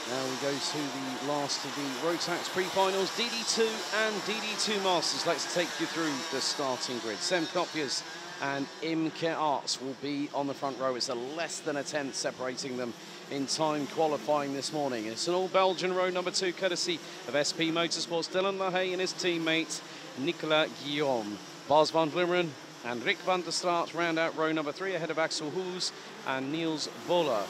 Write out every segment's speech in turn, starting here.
Now we go to the last of the Rotax pre-finals, DD2 and DD2 Masters. Let's take you through the starting grid. Sem Knopjes and Imke Arts will be on the front row. It's a less than a tenth separating them in time qualifying this morning. It's an all-Belgian row number 2, courtesy of SP Motorsports. Dylan LaHaye and his teammate Nicolas Guillaume. Bas van Vlimmeren and Rick van der Straat round out row number 3 ahead of Axel Hoes and Niels Boller.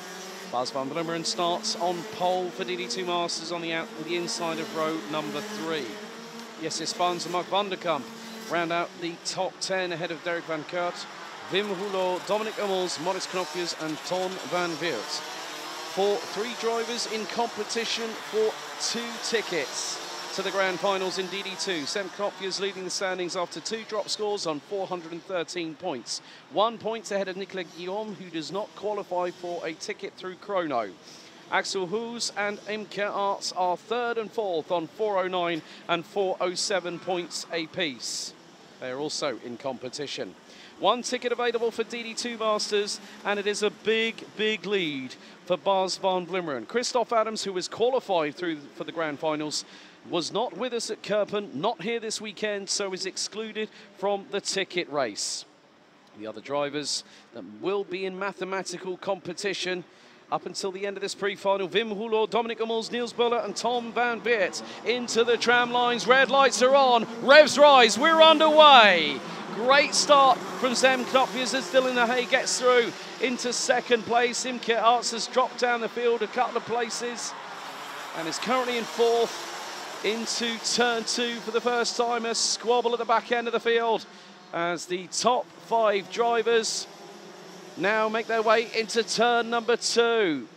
Bas van Vlimmeren starts on pole for DD2 Masters on the inside of row number 3. Yes, it's Spans and Mark van der Kamp round out the top 10 ahead of Derek van Kurt, Wim Houlot, Dominic Hummels, Maurice Knopjes and Ton van Weert. For 3 drivers in competition for 2 tickets to the grand finals in DD2. Sem Knopjes leading the standings after 2 drop scores on 413 points. 1 point ahead of Nicolas Guillaume, who does not qualify for a ticket through Chrono. Axel Hoes and Imke Arts are 3rd and 4th on 409 and 407 points apiece. They are also in competition. 1 ticket available for DD2 Masters, and it is a big, big lead for Bas van Vlimmeren. Christoph Adams, who was qualified through for the grand finals, was not with us at Kerpen, not here this weekend, so is excluded from the ticket race. The other drivers that will be in mathematical competition up until the end of this pre-final: Wim Houlot, Dominic Hummels, Niels Boller and Tom van Weert into the tram lines. Red lights are on, revs rise, we're underway. Great start from Sem Knopjes as Dylan LaHaye gets through into 2nd place. Imke Arts has dropped down the field a couple of places and is currently in 4th. Into turn 2 for the first time, a squabble at the back end of the field as the top 5 drivers now make their way into turn number 2.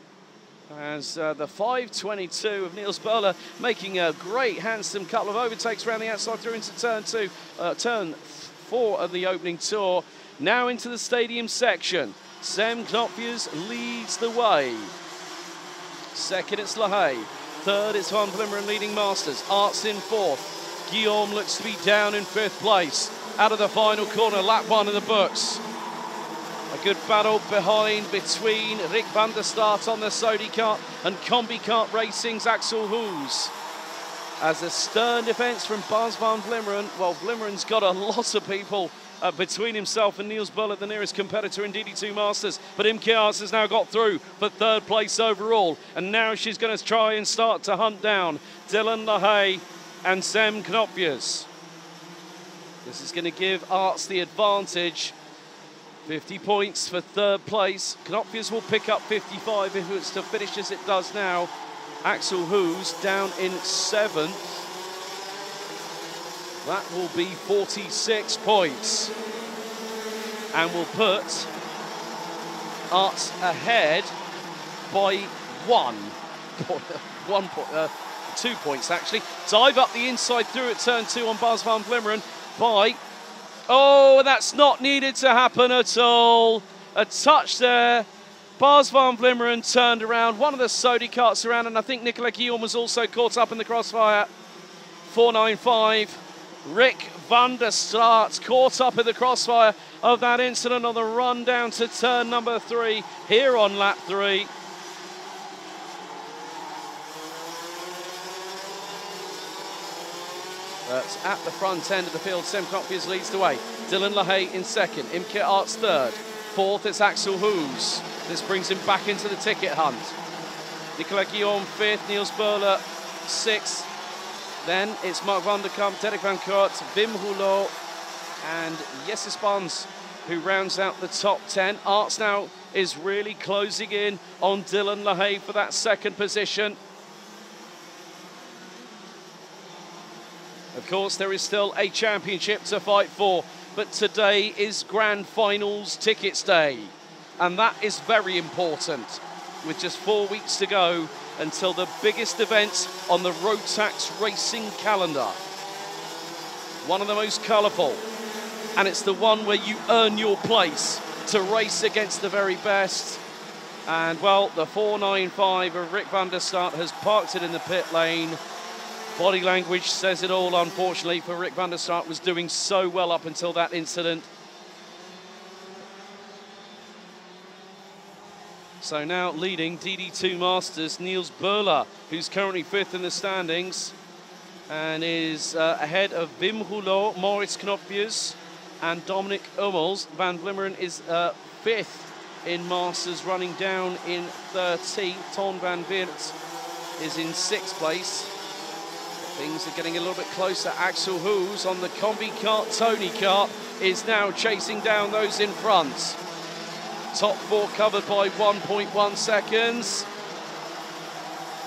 As the 522 of Niels Boller making a great, handsome couple of overtakes around the outside through into turn 2, turn 4 of the opening tour. Now into the stadium section. Sem Knopjes leads the way. 2nd, it's LaHaye. 3rd, it's Van Vlimmeren leading Masters. Arts in 4th. Guillaume looks to be down in 5th place. Out of the final corner, lap 1 in the books. A good battle between Rick van der Straat on the Sodi kart and Combi Kart Racing's Axel Hoes. As a stern defence from Bas van Vlimmeren. Well, Vlimmeren's got a lot of people between himself and Niels Boller, the nearest competitor in DD2 Masters. But Imke Arts has now got through for 3rd place overall. And now she's going to try and start to hunt down Dylan LaHaye and Sem Knopjes. This is going to give Arts the advantage. 50 points for 3rd place. Knopjes will pick up 55 if it's to finish as it does now. Axel Hoes down in 7th. That will be 46 points. And will put Arts ahead by 2 points actually. Dive up the inside through at turn 2 on Bas van Vlimmeren by... Oh, that's not needed to happen at all. A touch there. Bas van Vlimmeren turned around. One of the Sodi karts around, and I think Nicolas Guillaume was also caught up in the crossfire. 495. Rick van der Straat caught up in the crossfire of that incident on the run down to turn number 3 here on lap 3. That's at the front end of the field. Sem Knopjes leads the way. Dylan LaHaye in 2nd. Imke Arts 3rd. 4th, it's Axel Hoes. This brings him back into the ticket hunt. Nicolas Guillaume 5th. Niels Boller 6th. Then it's Mark van der Kamp, Derek van Kurt, Wim Houlot and Jesse Spans, who rounds out the top 10. Arts now is really closing in on Dylan LaHaye for that 2nd position. Of course, there is still a championship to fight for, but today is Grand Finals Tickets Day, and that is very important. With just 4 weeks to go until the biggest event on the Rotax racing calendar. One of the most colourful, and it's the one where you earn your place to race against the very best. And well, the 495 of Rick van der Straat has parked it in the pit lane. Body language says it all, unfortunately, for Rick van der Straat. Was doing so well up until that incident. So now leading DD2 Masters, Niels Böhler, who's currently 5th in the standings and is ahead of Wim Rouleau, Maurits Knopjes and Dominic Hummels. Van Vlimmeren is 5th in Masters, running down in 13th. Ton van Weert is in 6th place. Things are getting a little bit closer. Axel Hoos on the combi kart, Tony kart, is now chasing down those in front. Top 4 covered by 1.1 seconds.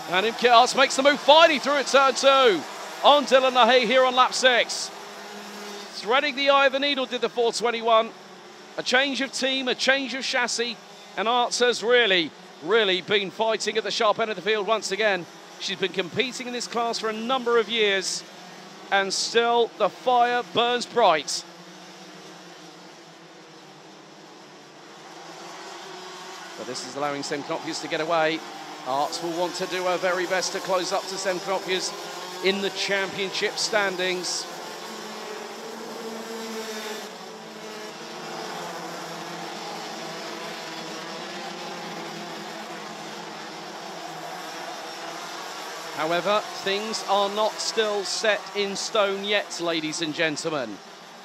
And Imke Arts makes the move, finally through at turn 2. On Dylan LaHaye here on lap 6. Threading the eye of the needle did the 421. A change of team, a change of chassis, and Arts has really been fighting at the sharp end of the field once again. She's been competing in this class for a number of years, and still the fire burns bright. But this is allowing Sem Knopjes to get away. Arts will want to do her very best to close up to Sem Knopjes in the championship standings. However, things are not still set in stone yet, ladies and gentlemen.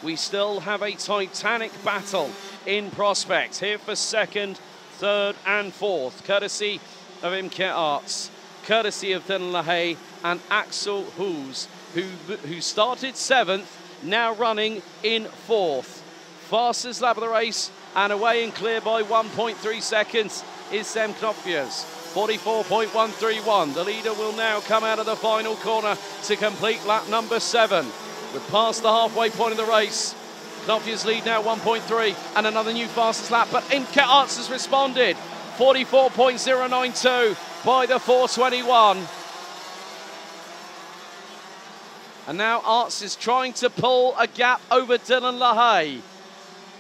We still have a titanic battle in prospect here for 2nd, 3rd and 4th, courtesy of Imke Arts, courtesy of Dylan LaHaye and Axel Hoos, who started 7th, now running in 4th. Fastest lap of the race and away and clear by 1.3 seconds is Sem Knopjes. 44.131. The leader will now come out of the final corner to complete lap number 7. We're past the halfway point of the race. Knopjes lead now 1.3 and another new fastest lap, but Imke Arts has responded. 44.092 by the 421. And now Arts is trying to pull a gap over Dylan LaHaye.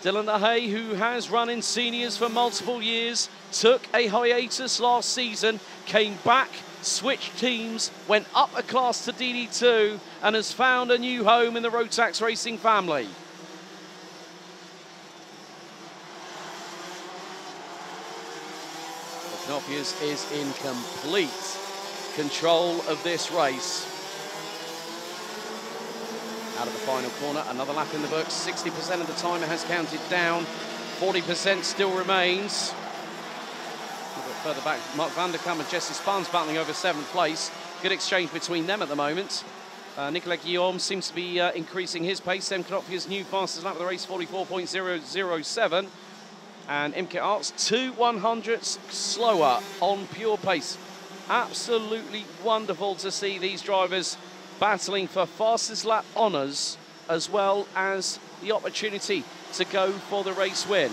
Dylan LaHaye, who has run in seniors for multiple years, took a hiatus last season, came back, switched teams, went up a class to DD2 and has found a new home in the Rotax Racing family. Knopjes is in complete control of this race. Out of the final corner, another lap in the books. 60% of the timer has counted down. 40% still remains. A bit further back, Mark van der Kamp and Jesse Spans battling over 7th place. Good exchange between them at the moment. Nicolas Guillaume seems to be increasing his pace. Sem Knopjes' new fastest lap of the race, 44.007. And Imke Arts, 2 100ths slower on pure pace. Absolutely wonderful to see these drivers battling for fastest lap honours as well as the opportunity to go for the race win.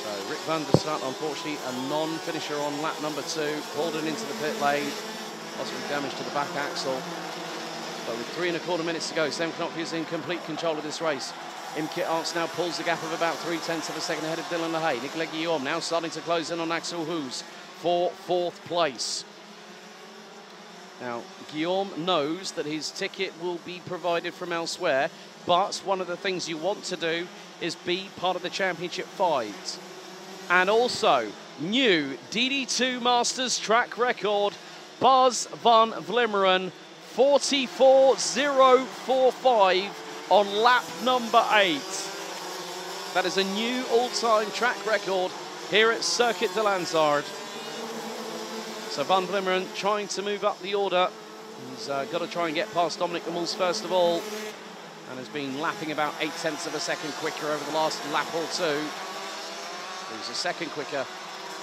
So Rick van der Start, unfortunately, a non-finisher on lap number 2, pulled it into the pit lane, possibly damage to the back axle. But with 3 1/4 minutes to go, Sem Knopjes is in complete control of this race. Imke Arts now pulls the gap of about 0.3 of a second ahead of Dylan LaHaye. Nicolas Guillaume now starting to close in on Axel Hoos for 4th place. Now, Guillaume knows that his ticket will be provided from elsewhere, but one of the things you want to do is be part of the championship fight. And also, new DD2 Masters track record, Bas van Vlimmeren, 44.045 on lap number 8. That is a new all-time track record here at Circuit de Landsard. So Van Vlimmeren trying to move up the order. He's got to try and get past Dominic Hummels first of all, and has been lapping about 0.8 of a second quicker over the last lap or two. He's a second quicker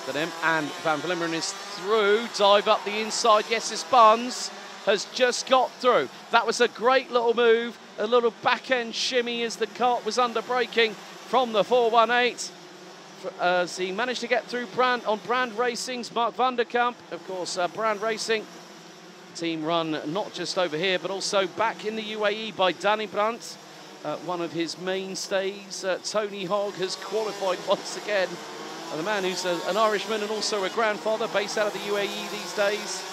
than him, and Van Vlimmeren is through. Dive up the inside. Yes, Spans has just got through. That was a great little move, a little back-end shimmy as the kart was under braking from the 418. As he managed to get through Brand Racing's Mark van der Kamp. Of course, Brand Racing, team run not just over here, but also back in the UAE by Danny Brandt. One of his mainstays, Tony Hogg, has qualified once again. The man who's an Irishman and also a grandfather based out of the UAE these days.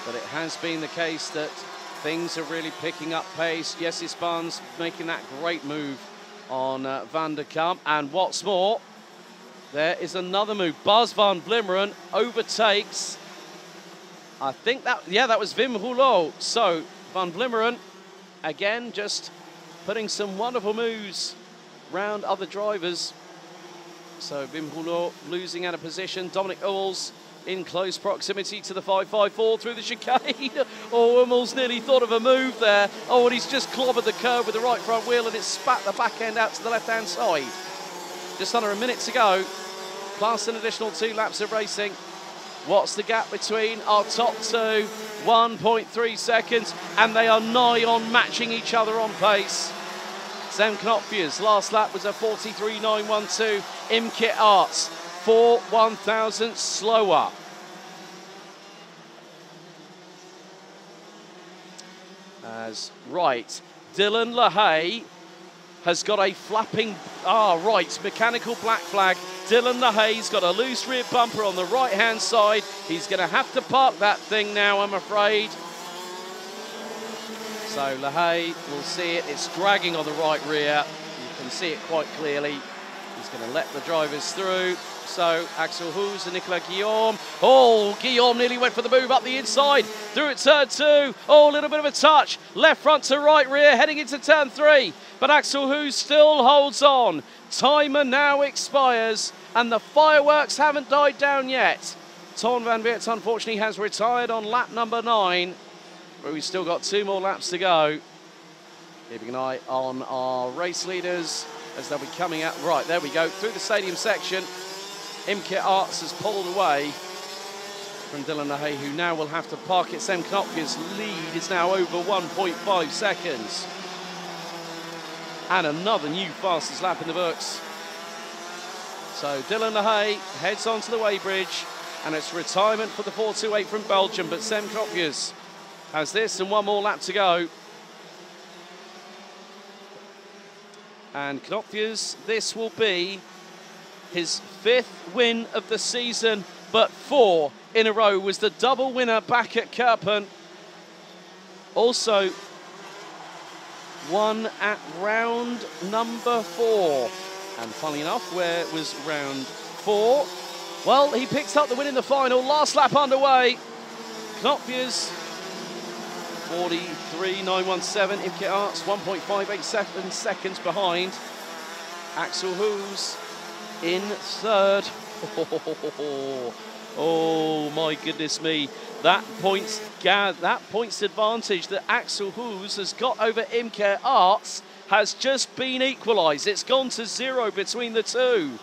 but it has been the case that things are really picking up pace. Jesse Spaan's making that great move on Van der Kamp. And what's more, there is another move. Bas van Vlimmeren overtakes, I think that was Wim Rouleau. So Van Vlimmeren, again, just putting some wonderful moves round other drivers. So Wim Rouleau losing out of position. Dominic Hummels in close proximity to the 554 through the chicane. Oh, Hummels nearly thought of a move there. Oh, and he's just clobbered the curb with the right front wheel, and it's spat the back end out to the left-hand side. Just under a minute to go, plus an additional 2 laps of racing. What's the gap between our top two? 1.3 seconds, and they are nigh on matching each other on pace. Sam Knopfler's last lap was a 43.912. Imke Arts, 4 1,000 slower. Dylan LaHaye has got a flapping, mechanical black flag. Dylan LaHaye's got a loose rear bumper on the right-hand side. He's going to have to park that thing now, I'm afraid. So LaHaye will see it. It's dragging on the right rear. You can see it quite clearly. He's going to let the drivers through. So Axel Hoos and Nicolas Guillaume. Oh, Guillaume nearly went for the move up the inside. Through at turn 2. Oh, a little bit of a touch. Left front to right rear heading into turn 3. But Axel Hoos still holds on. Timer now expires and the fireworks haven't died down yet. Ton van Weert unfortunately has retired on lap number 9. But we've still got 2 more laps to go. Keeping an eye on our race leaders as they'll be coming out. Right, there we go, through the stadium section. Imke Arts has pulled away from Dylan LaHaye, who now will have to park it. Sam Knopfler's lead is now over 1.5 seconds. And another new fastest lap in the books. So Dylan LaHaye heads onto the weighbridge, and it's retirement for the 428 from Belgium, but Sam Knopfler has this and 1 more lap to go. And Knopfler's, this will be his 5th win of the season, but 4 in a row. Was the double winner back at Kerpen. Also won at round number 4. And funnily enough, where was round 4? Well, he picks up the win in the final. Last lap underway. Knopfler's 43.917. Imke Arts 1.58 seconds behind. Axel Hoos in 3rd. Oh my goodness me. That points advantage that Axel Hoos has got over Imke Arts has just been equalised. It's gone to 0 between the two.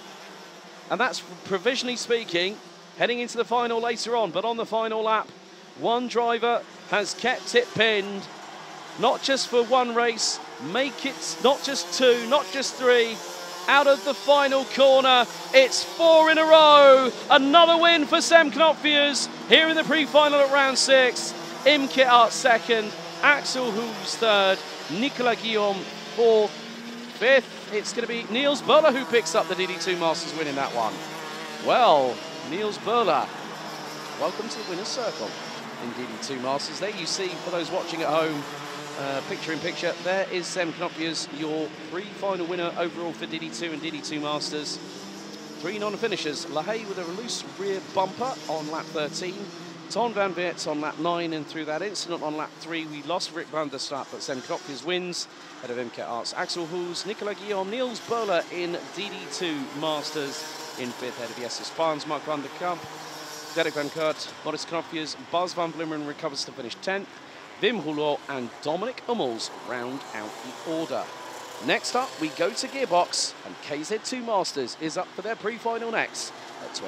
And that's provisionally speaking, heading into the final later on. But on the final lap, one driver has kept it pinned. Not just for one race, make it not just 2, not just 3. Out of the final corner, it's 4 in a row. Another win for Sam Knopfler here in the pre-final at round 6. Imke Arts 2nd, Axel Hoos 3rd, Nicolas Guillaume 4th, 5th. It's going to be Niels Böhler who picks up the DD2 Masters win in that one. Well, Niels Böhler, welcome to the winner's circle in DD2 Masters. There you see, for those watching at home, picture in picture, there is Sam Knopfler, your pre-final winner overall for DD2 and DD2 Masters. 3 non-finishers. LaHaye with a loose rear bumper on lap 13. Ton van Weert on lap 9, and through that incident on lap 3, we lost Rick van der Stap, but Sam Knopfler wins ahead of Imke Arts. Axel Hoos, Nicolas Guillaume, Niels Böhler in DD2 Masters in 5th, ahead of Jesse Spaans, Mark van der Kamp, Derek van Kurt, Maurice Knopfler, Bas van Vlimmeren recovers to finish 10th. Wim Rouleau and Dominic Hummels round out the order. Next up, we go to Gearbox, and KZ2 Masters is up for their pre-final next at 2.